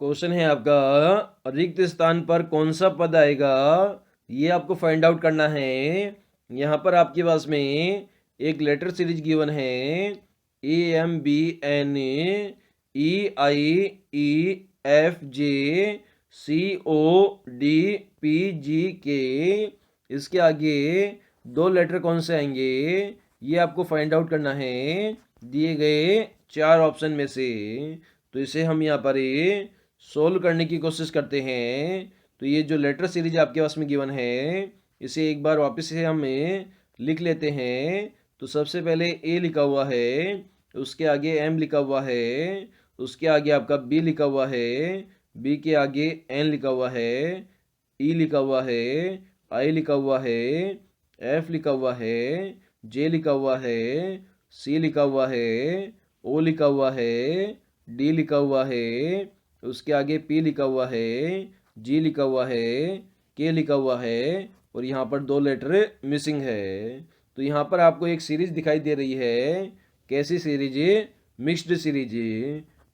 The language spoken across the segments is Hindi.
क्वेश्चन है आपका, रिक्त स्थान पर कौन सा पद आएगा, ये आपको फाइंड आउट करना है। यहाँ पर आपके पास में एक लेटर सीरीज गिवन है, AMBNEEIEFJCODPGK। इसके आगे दो लेटर कौन से आएंगे, ये आपको फाइंड आउट करना है दिए गए चार ऑप्शन में से। तो इसे हम यहाँ पर सोल्व करने की कोशिश करते हैं। तो ये जो लेटर सीरीज आपके पास में गिवन है, इसे एक बार वापस से हम लिख लेते हैं। तो सबसे पहले ए लिखा हुआ है, उसके आगे एम लिखा हुआ है, उसके आगे आपका बी लिखा हुआ है, बी के आगे एन लिखा हुआ है, ई लिखा हुआ है, आई लिखा हुआ है, एफ लिखा हुआ है, जे लिखा हुआ है, सी लिखा हुआ है, ओ लिखा हुआ है, डी लिखा हुआ है, उसके आगे पी लिखा हुआ है, जी लिखा हुआ है, के लिखा हुआ है, और यहाँ पर दो लेटर मिसिंग है। तो यहाँ पर आपको एक सीरीज दिखाई दे रही है। कैसी सीरीज? Mixed series.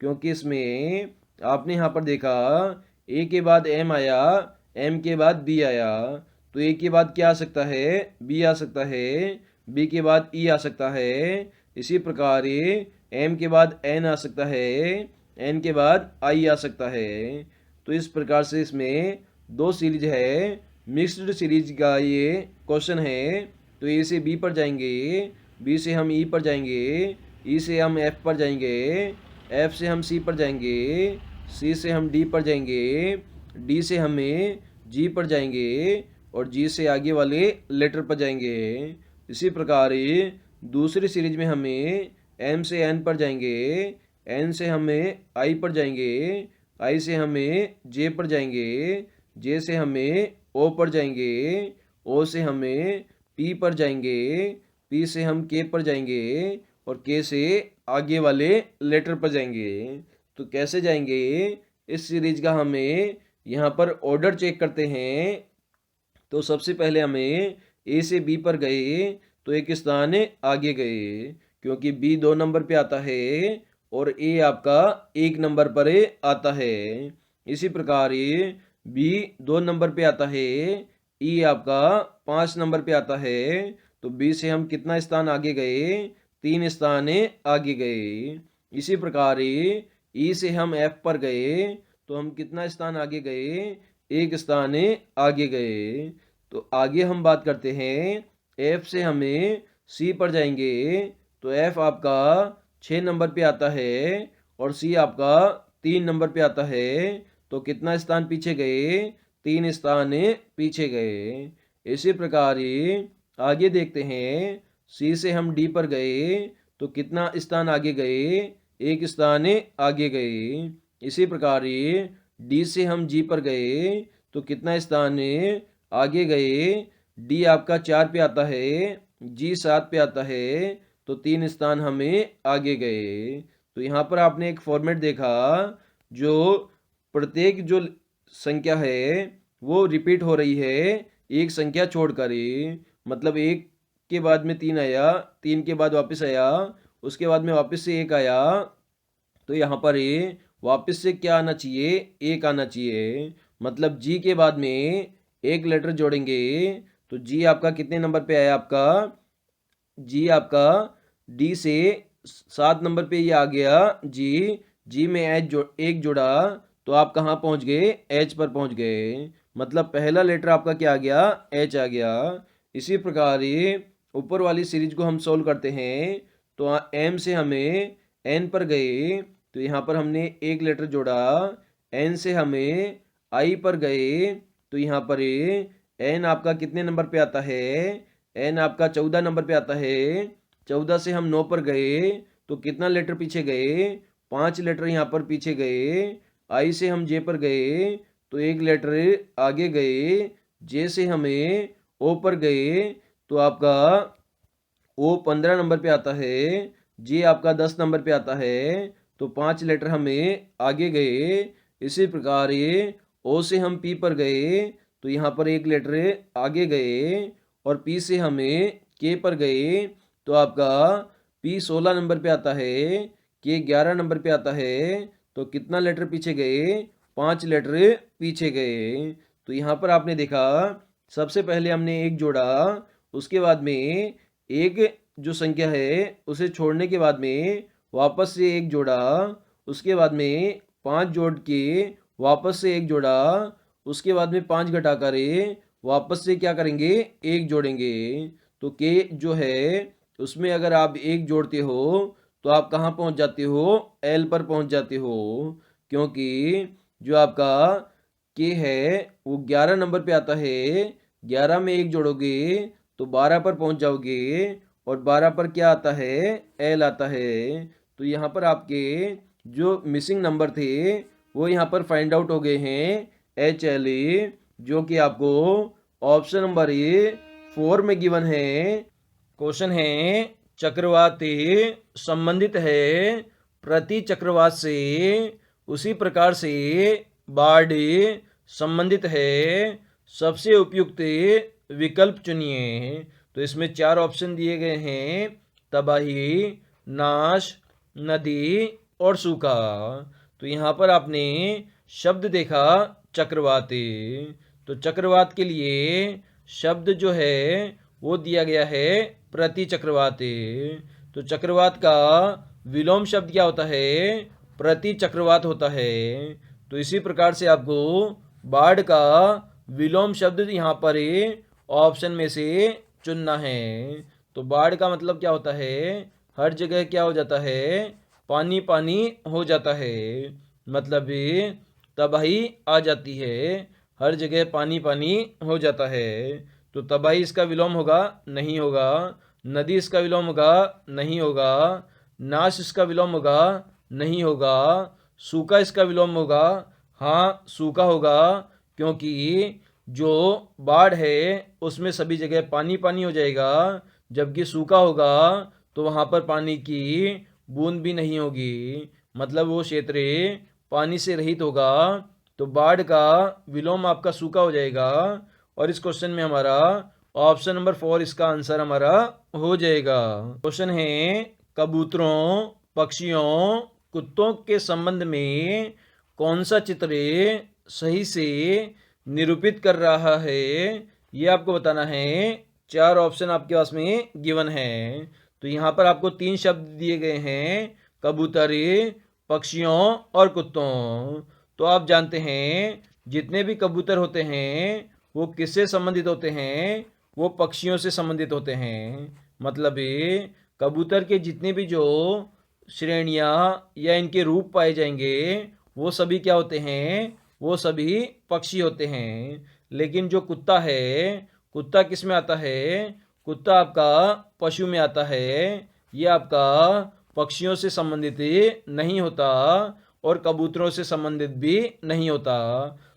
क्योंकि इसमें आपने यहाँ पर देखा, ए के बाद एम आया, एम के बाद बी आया, तो ए के बाद क्या आ सकता है, बी आ सकता है, बी के बाद ई आ सकता है। इसी प्रकार एम के बाद एन आ सकता है, एन के बाद आई आ सकता है। तो इस प्रकार से इसमें दो सीरीज है, मिक्स्ड सीरीज का ये क्वेश्चन है। तो ए से बी पर जाएंगे, बी से हम ई पर जाएंगे, ई से हम एफ पर जाएंगे, एफ से हम सी पर जाएंगे, सी से हम डी पर जाएंगे, डी से हमें जी पर जाएंगे, और जी से आगे वाले लेटर पर जाएंगे। इसी प्रकार दूसरी सीरीज में हमें एम से एन पर जाएंगे, एन से हमें आई पर जाएंगे, आई से हमें जे पर जाएंगे, जे से हमें ओ पर जाएंगे, ओ से हमें पी पर जाएंगे, पी से हम के पर जाएंगे, और के से आगे वाले लेटर पर जाएंगे। तो कैसे जाएंगे, इस सीरीज का हमें यहाँ पर ऑर्डर चेक करते हैं। तो सबसे पहले हमें ए से बी पर गए, तो एक स्थान आगे गए, क्योंकि बी 2 नंबर पे आता है और ए आपका 1 नंबर पर आता है। इसी प्रकार बी 2 नंबर पे आता है, ई आपका 5 नंबर पे आता है। तो बी से हम कितना स्थान आगे गए, 3 स्थान आगे गए। इसी प्रकार ई से हम एफ पर गए, तो हम कितना स्थान आगे गए, 1 स्थान आगे गए। तो आगे हम बात करते हैं, एफ से हमें सी पर जाएंगे, तो एफ आपका 6 नंबर पे आता है और सी आपका 3 नंबर पे आता है। तो कितना स्थान पीछे गए, 3 स्थान पीछे गए। इसी प्रकार आगे देखते हैं, सी से हम डी पर गए, तो कितना स्थान आगे गए, 1 स्थान आगे गए। इसी प्रकार डी से हम जी पर गए, तो कितना स्थान आगे गए, डी आपका 4 पे आता है, जी 7 पे आता है, तो 3 स्थान हमें आगे गए। तो यहाँ पर आपने एक फॉर्मेट देखा, जो प्रत्येक जो संख्या है वो रिपीट हो रही है एक संख्या छोड़कर। मतलब 1 के बाद में 3 आया, 3 के बाद वापस आया, उसके बाद में वापस से 1 आया। तो यहाँ पर वापस से क्या आना चाहिए, 1 आना चाहिए। मतलब जी के बाद में एक लेटर जोड़ेंगे, तो जी आपका कितने नंबर पे आया, आपका जी आपका डी से 7 नंबर पे ये आ गया जी। जी में एक जोड़ा, तो आप कहाँ पहुँच गए, एच पर पहुँच गए। मतलब पहला लेटर आपका क्या आ गया, एच आ गया। इसी प्रकार ऊपर वाली सीरीज को हम सोल्व करते हैं। तो एम से हमें एन पर गए, तो यहाँ पर हमने एक लेटर जोड़ा, एन से हमें आई पर गए, तो यहाँ पर एन आपका कितने नंबर पे आता है, एन आपका 14 नंबर पे आता है। 14 से हम 9 पर गए, तो कितना लेटर पीछे गए, 5 लेटर यहाँ पर पीछे गए। आई से हम जे पर गए, तो एक लेटर आगे गए। जे से हमें ओ पर गए, तो आपका ओ 15 नंबर पे आता है, जे आपका 10 नंबर पे आता है, तो 5 लेटर हमें आगे गए। इसी प्रकार ओ से हम पी पर गए, तो यहाँ पर एक लेटर आगे गए, और पी से हमें के पर गए, तो आपका पी 16 नंबर पे आता है, के 11 नंबर पे आता है, तो कितना लेटर पीछे गए, 5 लेटर पीछे गए। तो यहाँ पर आपने देखा सबसे पहले हमने एक जोड़ा, उसके बाद में एक जो संख्या है उसे छोड़ने के बाद में वापस से एक जोड़ा, उसके बाद में 5 जोड़ के वापस से एक जोड़ा, उसके बाद में 5 घटाकर वापस से क्या करेंगे, एक जोड़ेंगे। तो के जो है उसमें अगर आप एक जोड़ते हो तो आप कहाँ पहुँच जाते हो, एल पर पहुँच जाते हो, क्योंकि जो आपका के है वो 11 नंबर पे आता है। 11 में एक जोड़ोगे तो 12 पर पहुँच जाओगे, और 12 पर क्या आता है, एल आता है। तो यहाँ पर आपके जो मिसिंग नंबर थे वो यहाँ पर फाइंड आउट हो गए हैं, एच एल ए, जो कि आपको ऑप्शन नंबर ए 4 में गिवन है। क्वेश्चन है चक्रवाती संबंधित है प्रति चक्रवात से, उसी प्रकार से बाढ़ संबंधित है, सबसे उपयुक्त विकल्प चुनिए। तो इसमें 4 ऑप्शन दिए गए हैं, तबाही, नाश, नदी और सूखा। तो यहाँ पर आपने शब्द देखा चक्रवाती, तो चक्रवात के लिए शब्द जो है वो दिया गया है प्रति चक्रवाती। तो चक्रवात का विलोम शब्द क्या होता है, प्रति चक्रवात होता है। तो इसी प्रकार से आपको बाढ़ का विलोम शब्द यहाँ पर ऑप्शन में से चुनना है। तो बाढ़ का मतलब क्या होता है, हर जगह क्या हो जाता है, पानी पानी हो जाता है, मतलब तबाही आ जाती है, हर जगह पानी पानी हो जाता है। तो तबाही इसका विलोम होगा, नहीं होगा। नदी इसका विलोम होगा, नहीं होगा। नाश इसका विलोम होगा, नहीं होगा। सूखा इसका विलोम होगा, हाँ सूखा होगा, क्योंकि जो बाढ़ है उसमें सभी जगह पानी पानी हो जाएगा, जबकि सूखा होगा तो वहाँ पर पानी की बूंद भी नहीं होगी, मतलब वो क्षेत्र पानी से रहित होगा। तो बाढ़ का विलोम आपका सूखा हो जाएगा, और इस क्वेश्चन में हमारा ऑप्शन नंबर 4 इसका आंसर हमारा हो जाएगा। क्वेश्चन है कबूतरों, पक्षियों, कुत्तों के संबंध में कौन सा चित्र सही से निरूपित कर रहा है, ये आपको बताना है। 4 ऑप्शन आपके पास में गिवन है। तो यहाँ पर आपको 3 शब्द दिए गए हैं, कबूतर, पक्षियों और कुत्तों। तो आप जानते हैं जितने भी कबूतर होते हैं वो किससे संबंधित होते हैं, वो पक्षियों से संबंधित होते हैं। मतलब कबूतर के जितने भी जो श्रेणियाँ या इनके रूप पाए जाएंगे वो सभी क्या होते हैं, वो सभी पक्षी होते हैं। लेकिन जो कुत्ता है, कुत्ता किस में आता है, कुत्ता आपका पशु में आता है, ये आपका पक्षियों से संबंधित नहीं होता और कबूतरों से संबंधित भी नहीं होता।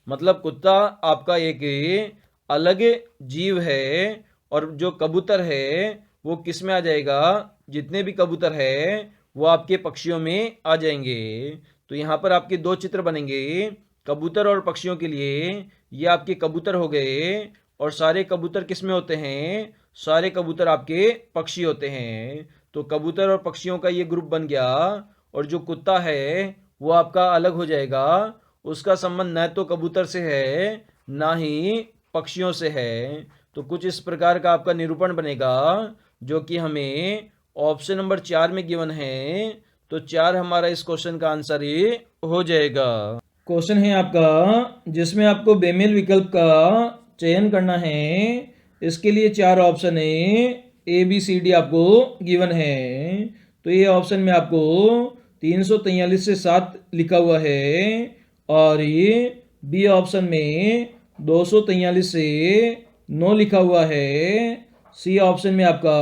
मतलब कुत्ता आपका एक अलग जीव है, और जो कबूतर है वो किस में आ जाएगा, जितने भी कबूतर है वो आपके पक्षियों में आ जाएंगे। तो यहाँ पर आपके 2 चित्र बनेंगे कबूतर और पक्षियों के लिए। ये आपके कबूतर हो गए, और सारे कबूतर किस में होते हैं, सारे कबूतर आपके पक्षी होते हैं। तो कबूतर और पक्षियों का ये ग्रुप बन गया, और जो कुत्ता है वो आपका अलग हो जाएगा, उसका संबंध न तो कबूतर से है ना ही पक्षियों से है। तो कुछ इस प्रकार का आपका निरूपण बनेगा, जो कि हमें ऑप्शन नंबर 4 में गिवन है। तो 4 हमारा इस क्वेश्चन का आंसर ही हो जाएगा। क्वेश्चन है आपका जिसमें आपको बेमेल विकल्प का चयन करना है। इसके लिए 4 ऑप्शन है, ए बी सी डी आपको गिवन है। तो ये ऑप्शन में आपको 343 से 7 लिखा हुआ है, और ये बी ऑप्शन में 243 से 9 लिखा हुआ है। सी ऑप्शन में आपका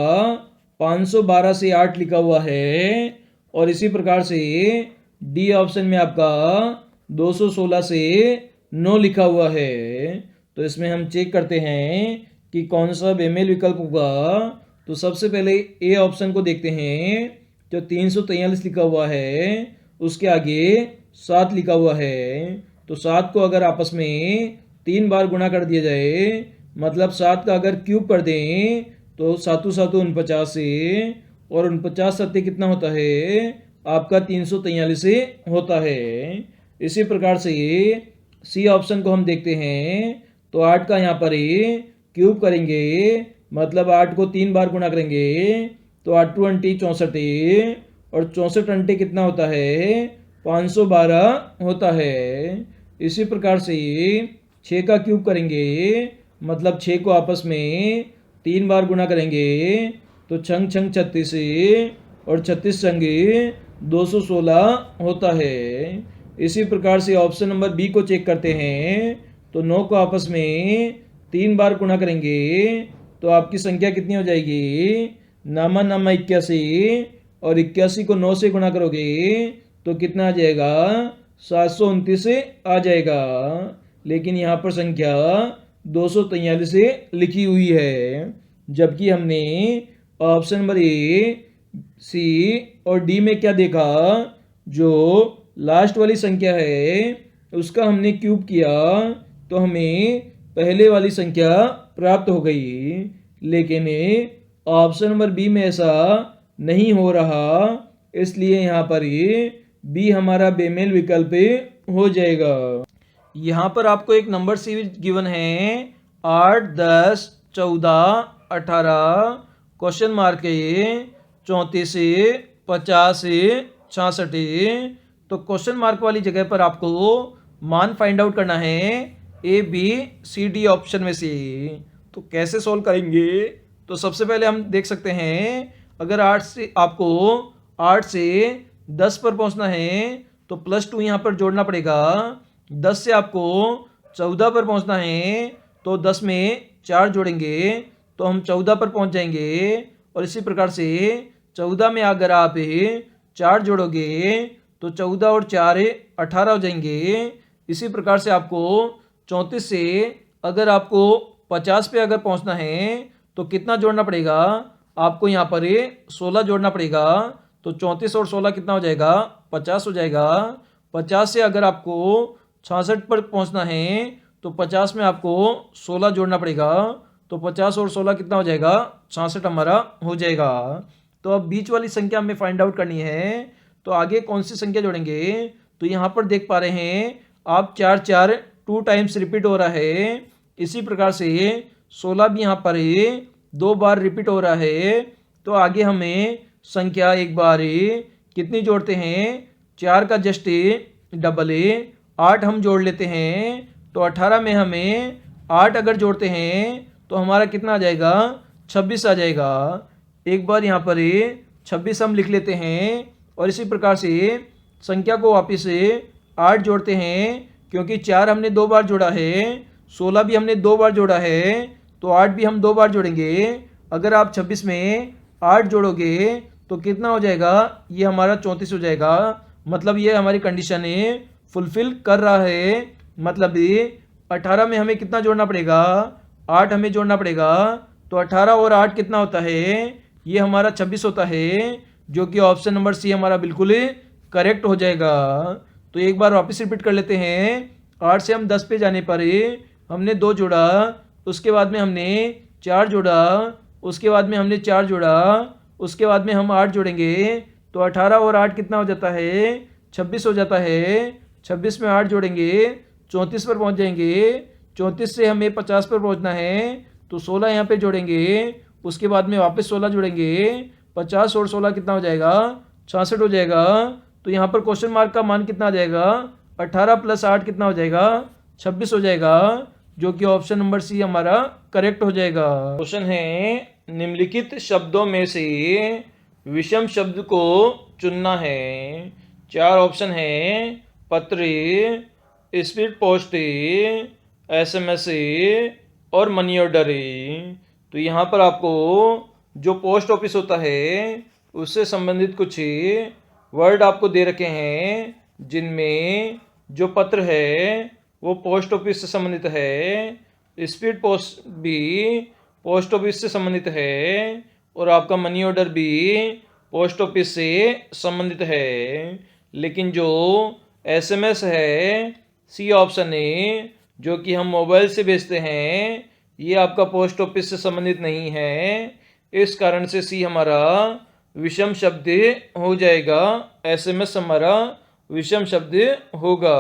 512 से 8 लिखा हुआ है, और इसी प्रकार से डी ऑप्शन में आपका 216 से 9 लिखा हुआ है। तो इसमें हम चेक करते हैं कि कौन सा बेमेल विकल्प होगा। तो सबसे पहले ए ऑप्शन को देखते हैं, जो 343 लिखा हुआ है उसके आगे 7 लिखा हुआ है। तो 7 को अगर आपस में 3 बार गुणा कर दिया जाए, मतलब 7 का अगर क्यूब कर दें तो 7 7 49 से, और 49 सत्य कितना होता है, आपका 343 से होता है। इसी प्रकार से सी ऑप्शन को हम देखते हैं तो 8 का यहाँ पर क्यूब करेंगे, मतलब 8 को 3 बार गुणा करेंगे तो 8 टू 64, और 64 कितना होता है 512 होता है। इसी प्रकार से 6 का क्यूब करेंगे, मतलब 6 को आपस में 3 बार गुणा करेंगे तो छंग छंग 36, और 36 छंग 216 होता है। इसी प्रकार से ऑप्शन नंबर बी को चेक करते हैं तो 9 को आपस में 3 बार गुणा करेंगे तो आपकी संख्या कितनी हो जाएगी, नामा नामा 81, और 81 को 9 से गुणा करोगे तो कितना आ जाएगा 729 आ जाएगा। लेकिन यहाँ पर संख्या 243 लिखी हुई है, जबकि हमने ऑप्शन नंबर ए, सी और डी में क्या देखा, जो लास्ट वाली संख्या है उसका हमने क्यूब किया तो हमें पहले वाली संख्या प्राप्त हो गई। लेकिन ऑप्शन नंबर बी में ऐसा नहीं हो रहा, इसलिए यहाँ पर बी हमारा बेमेल विकल्प हो जाएगा। यहाँ पर आपको एक नंबर सीरीज गिवन है 8, 10, 14, 18, क्वेश्चन मार्क 34, 50, 66। तो क्वेश्चन मार्क वाली जगह पर आपको मान फाइंड आउट करना है ए, बी, सी, डी ऑप्शन में से। तो कैसे सोल्व करेंगे, तो सबसे पहले हम देख सकते हैं अगर 8 से आपको 8 से 10 पर पहुंचना है तो +2 यहाँ पर जोड़ना पड़ेगा। 10 से आपको 14 पर पहुंचना है तो 10 में 4 जोड़ेंगे तो हम 14 पर पहुंच जाएंगे। और इसी प्रकार से 14 में अगर आप 4 जोड़ोगे तो 14 और 4 18 हो जाएंगे। इसी प्रकार से आपको 34 से अगर आपको 50 पे अगर पहुंचना है तो कितना जोड़ना पड़ेगा, आपको यहाँ पर 16 जोड़ना पड़ेगा। तो 34 और 16 कितना हो जाएगा 50 हो जाएगा। 50 से अगर आपको 66 पर पहुंचना है तो 50 में आपको 16 जोड़ना पड़ेगा। तो 50 और 16 कितना हो जाएगा 66 हमारा हो जाएगा। तो अब बीच वाली संख्या हमें फाइंड आउट करनी है, तो आगे कौन सी संख्या जोड़ेंगे, तो यहाँ पर देख पा रहे हैं आप 4 4 2 टाइम्स रिपीट हो रहा है। इसी प्रकार से 16 भी यहाँ पर 2 बार रिपीट हो रहा है। तो आगे हमें संख्या एक बार कितनी जोड़ते हैं, 4 का जस्ट डबल 8 हम जोड़ लेते हैं। तो 18 में हमें 8 अगर जोड़ते हैं तो हमारा कितना आ जाएगा 26 आ जाएगा। एक बार यहाँ पर 26 हम लिख लेते हैं। और इसी प्रकार से संख्या को वापिस 8 जोड़ते हैं, क्योंकि 4 हमने 2 बार जोड़ा है, 16 भी हमने 2 बार जोड़ा है, तो 8 भी हम 2 बार जोड़ेंगे। अगर आप 26 में 8 जोड़ोगे तो कितना हो जाएगा, ये हमारा 34 हो जाएगा। मतलब ये हमारी कंडीशन फुलफिल कर रहा है। मतलब 18 में हमें कितना जोड़ना पड़ेगा, 8 हमें जोड़ना पड़ेगा। तो 18 और 8 कितना होता है, ये हमारा 26 होता है, जो कि ऑप्शन नंबर सी हमारा बिल्कुल करेक्ट हो जाएगा। तो एक बार वापस रिपीट कर लेते हैं। 8 से हम 10 पे जाने पर हमने 2 जोड़ा, उसके बाद में हमने 4 जोड़ा, उसके बाद में हमने 4 जोड़ा, उसके बाद में हम 8 जोड़ेंगे। तो 18 और 8 कितना हो जाता है 26 हो जाता है। 26 में 8 जोड़ेंगे 34 पर पहुंच जाएंगे। 34 से हमें 50 पर पहुंचना है, तो 16 यहाँ पे जोड़ेंगे, उसके बाद में वापस 16 जोड़ेंगे। 50 और 16 कितना हो जाएगा 66 हो जाएगा। तो यहाँ पर क्वेश्चन मार्क का मान कितना आ जाएगा, 18 + 8 कितना हो जाएगा 26 हो जाएगा, जो कि ऑप्शन नंबर सी हमारा करेक्ट हो जाएगा। क्वेश्चन है निम्नलिखित शब्दों में से विषम शब्द को चुनना है। 4 ऑप्शन है, पत्र, स्पीड पोस्ट, SMS और मनी ऑर्डर। तो यहाँ पर आपको जो पोस्ट ऑफिस होता है उससे संबंधित कुछ वर्ड आपको दे रखे हैं, जिनमें जो पत्र है वो पोस्ट ऑफिस से संबंधित है, स्पीड पोस्ट भी पोस्ट ऑफिस से संबंधित है, और आपका मनी ऑर्डर भी पोस्ट ऑफिस से संबंधित है। लेकिन जो SMS है, सी ऑप्शन है, जो कि हम मोबाइल से भेजते हैं, ये आपका पोस्ट ऑफिस से संबंधित नहीं है। इस कारण से सी हमारा विषम शब्द हो जाएगा। एसएमएस हमारा विषम शब्द होगा।